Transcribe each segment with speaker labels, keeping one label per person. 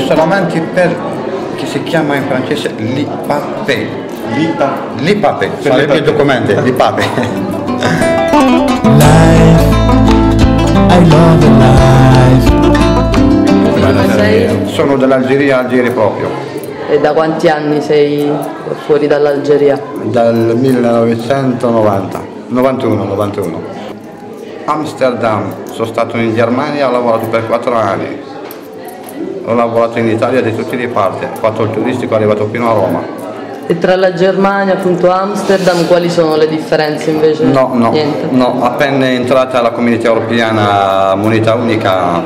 Speaker 1: solamente per, che si chiama in francese l'IPAPE. L'IPAPE, sarebbe il documento, l'IPAPE.
Speaker 2: Life, I love life.
Speaker 3: Dove sei?
Speaker 1: Sono dall'Algeria, Algeria proprio.
Speaker 3: E da quanti anni sei fuori dall'Algeria?
Speaker 1: Dal 1990, 91. Amsterdam, sono stato in Germania, ho lavorato per 4 anni. Ho lavorato in Italia di tutte le parti, ho fatto il turistico, arrivato fino a Roma.
Speaker 3: E tra la Germania appunto Amsterdam quali sono le differenze invece? Niente.
Speaker 1: No, appena entrata la Comunità Europea, moneta unica,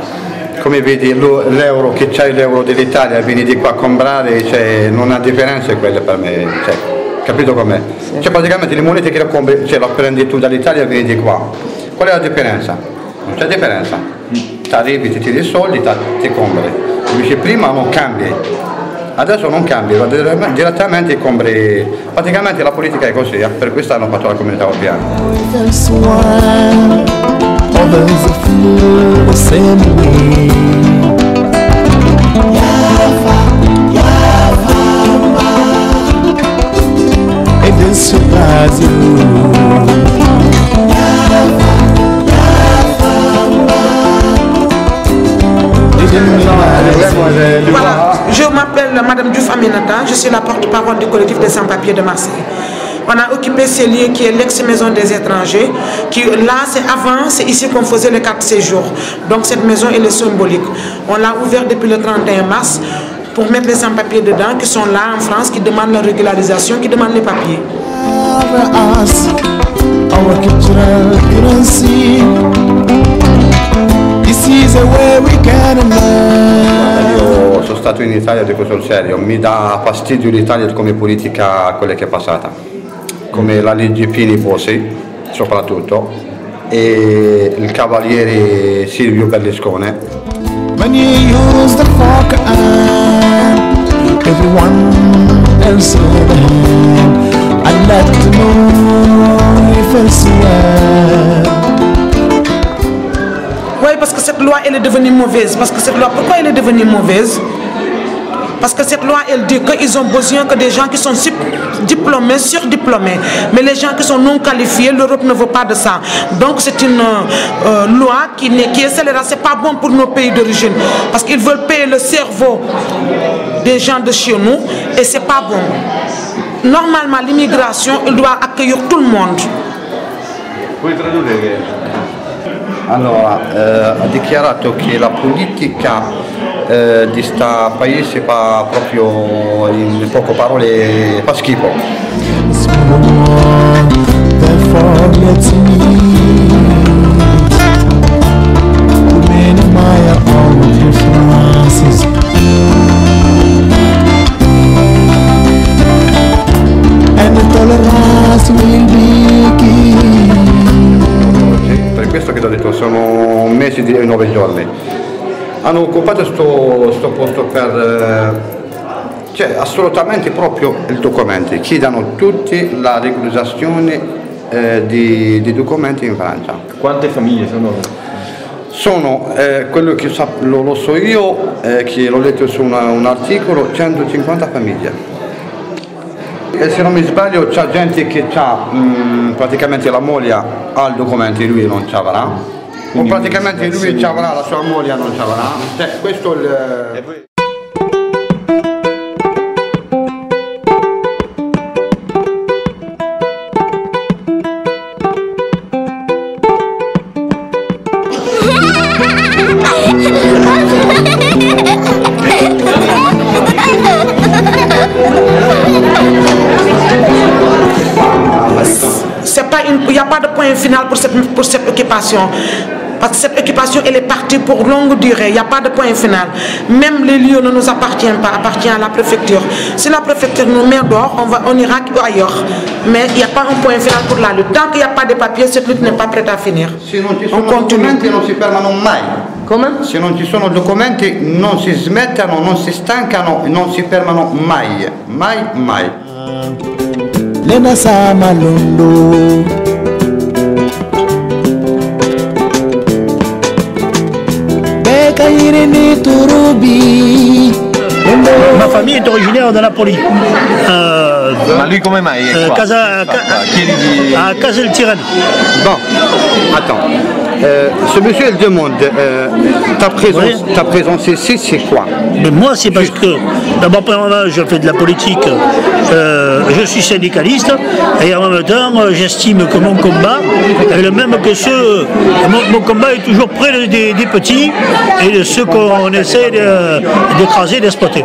Speaker 1: come vedi l'euro, che c'è l'euro dell'Italia, vieni di qua a comprare, cioè, non ha differenza quelle per me, cioè, capito com'è? Sì. Cioè praticamente le monete che la compri, cioè, la prendi tu dall'Italia e vieni di qua. Qual è la differenza? Non c'è differenza. Ti arrivi, ti tiri i soldi, ti compri. Invece prima non cambi. Adesso non cambi, direttamente compri. Praticamente la politica è così, per questo hanno fatto la Comunità Europea.
Speaker 4: Voilà, je m'appelle Madame Diouf Aminata, je suis la porte-parole du collectif des sans-papiers de Marseille. On a occupé ce lieu qui est l'ex-maison des étrangers, qui là c'est ici qu'on faisait les cartes séjour. Donc cette maison elle est symbolique. On l'a ouvert depuis le 31 mars pour mettre les sans-papiers dedans qui sont là en France, qui demandent la régularisation, qui demandent les papiers.
Speaker 1: Io sono stato in Italia, dico sul serio, mi dà fastidio l'Italia come politica quella che è passata, come la legge Fini-Bossi soprattutto e il cavaliere Silvio Berlusconi. When you use the fork and everyone else I'd like to know if it's
Speaker 4: Oui, parce que cette loi elle est devenue mauvaise. Parce que cette loi, pourquoi elle est devenue mauvaise? Parce que cette loi elle dit qu'ils ont besoin que des gens qui sont diplômés, surdiplômés. Mais les gens qui sont non qualifiés, l'Europe ne veut pas de ça. Donc c'est une loi qui est scélérate. C'est pas bon pour nos pays d'origine. Parce qu'ils veulent payer le cerveau des gens de chez nous et c'est pas bon. Normalement l'immigration, il doit accueillir tout le monde.
Speaker 1: Puoi tradurre? Allora, ha dichiarato che la politica di sta paese fa proprio, in poche parole, fa schifo. Per questo che ti ho detto, sono mesi di 9 giorni. Hanno occupato sto posto per, cioè assolutamente proprio i documenti, chiedono tutti la regolarizzazione di documenti in Francia.
Speaker 5: Quante famiglie sono?
Speaker 1: Sono, quello che lo so io, che l'ho letto su un articolo, 150 famiglie. E se non mi sbaglio c'è gente che ha praticamente la moglie ha il documento e lui non ce l'avrà. O praticamente lui ci avrà, la sua moglie non ci avrà. Cioè, questo è il...
Speaker 4: Il n'y a pas de point final pour cette occupation. Parce que cette occupation, elle est partie pour longue durée. Il n'y a pas de point final. Même les lieux ne nous appartiennent pas, appartiennent à la préfecture. Si la préfecture nous met dehors, on ira ailleurs. Mais il n'y a pas un point final pour la lutte. Tant qu'il n'y a pas de papier, cette lutte n'est pas prête à finir.
Speaker 1: Se non ci sono documenti non si fermano mai.
Speaker 3: Come?
Speaker 1: Se non ci sono documenti non si smettono, non si stancano, non si fermano mai. Mai, mai.
Speaker 2: Lena sama londo Beka irene turubi
Speaker 5: famille est originaire de Napoli.
Speaker 6: Ma lui come mai è qua?
Speaker 5: À Casal Tirreno.
Speaker 1: Bon, attends. Ce monsieur, il demande ta présence ici, c'est quoi?
Speaker 5: Mais moi, c'est parce que, d'abord, je fais de la politique, je suis syndicaliste, et en même temps, j'estime que mon combat est le même que ceux. Mon combat est toujours près des petits et de ceux qu'on essaie d'écraser, d'exploiter.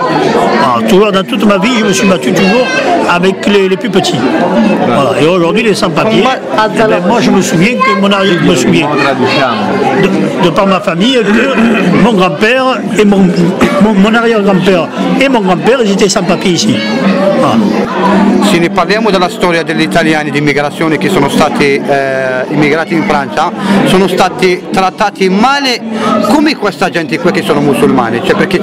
Speaker 5: Toujours dans toute ma vie, je me suis battu toujours avec les plus petits. Voilà. Et aujourd'hui, les sans-papiers, moi, je me souviens que de par ma famille, que mon grand-père et mon arrière-grand-père et mon grand-père, ils étaient sans papier ici.
Speaker 1: Se ne parliamo della storia degli italiani di immigrazione che sono stati immigrati in Francia, sono stati trattati male come questa gente qui che sono musulmani, cioè perché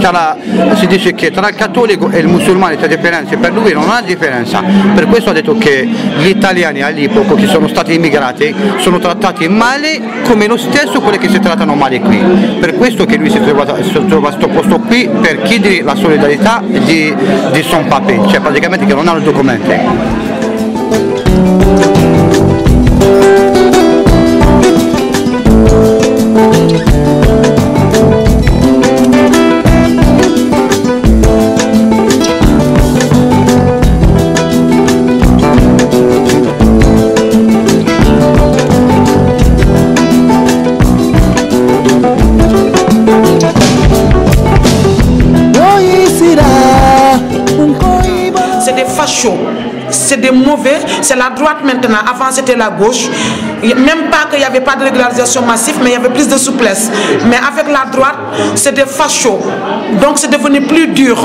Speaker 1: si dice che tra il cattolico e il musulmano c'è differenza, per lui non ha differenza, per questo ha detto che gli italiani all'epoca che sono stati immigrati sono trattati male come lo stesso quelli che si trattano male qui, per questo che lui si trova questo posto qui per chiedere la solidarietà di Son Papé, cioè praticamente che non hanno documenti.
Speaker 4: C'est des mauvais, c'est la droite maintenant, avant c'était la gauche, même pas qu'il n'y avait pas de régularisation massive, mais il y avait plus de souplesse. Mais avec la droite, c'est des fachos, donc c'est devenu plus dur.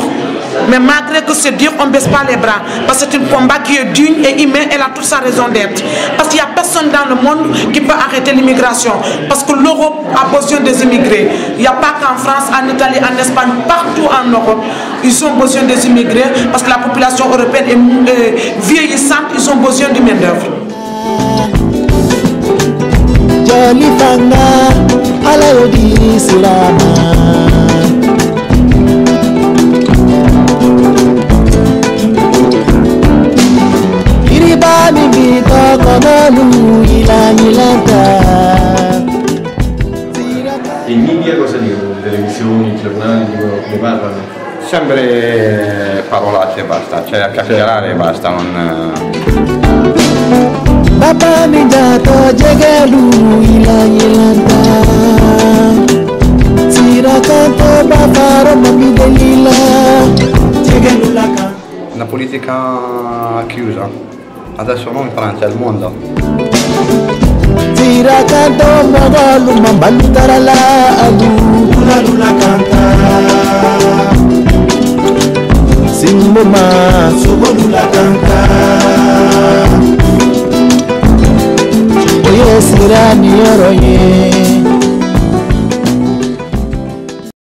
Speaker 4: Mais malgré que c'est dur, on ne baisse pas les bras, parce que c'est un combat qui est digne et humain, elle a toute sa raison d'être. Parce qu'il n'y a personne dans le monde qui peut arrêter l'immigration, parce que l'Europe a besoin des immigrés. Il n'y a pas qu'en France, en Italie, en Espagne, partout en Europe, ils ont besoin des immigrés, parce que la population européenne est vieillissante, ils ont besoin de main-d'œuvre.
Speaker 6: E i media cosa dicono? Le televisioni, i giornali, ne parlano?
Speaker 1: Sempre parolacce e basta, cioè a chiacchierare e basta, non...
Speaker 2: Bapa mi dato jagalu ilangilanta Sira canto bafaro mami delila Jagalu la can.
Speaker 1: Una politica chiusa, adesso non in Francia, è il mondo.
Speaker 2: Sira canto magalu mambalutara la adu Lula canta Simboma Sobolula canta Oye sirani oroye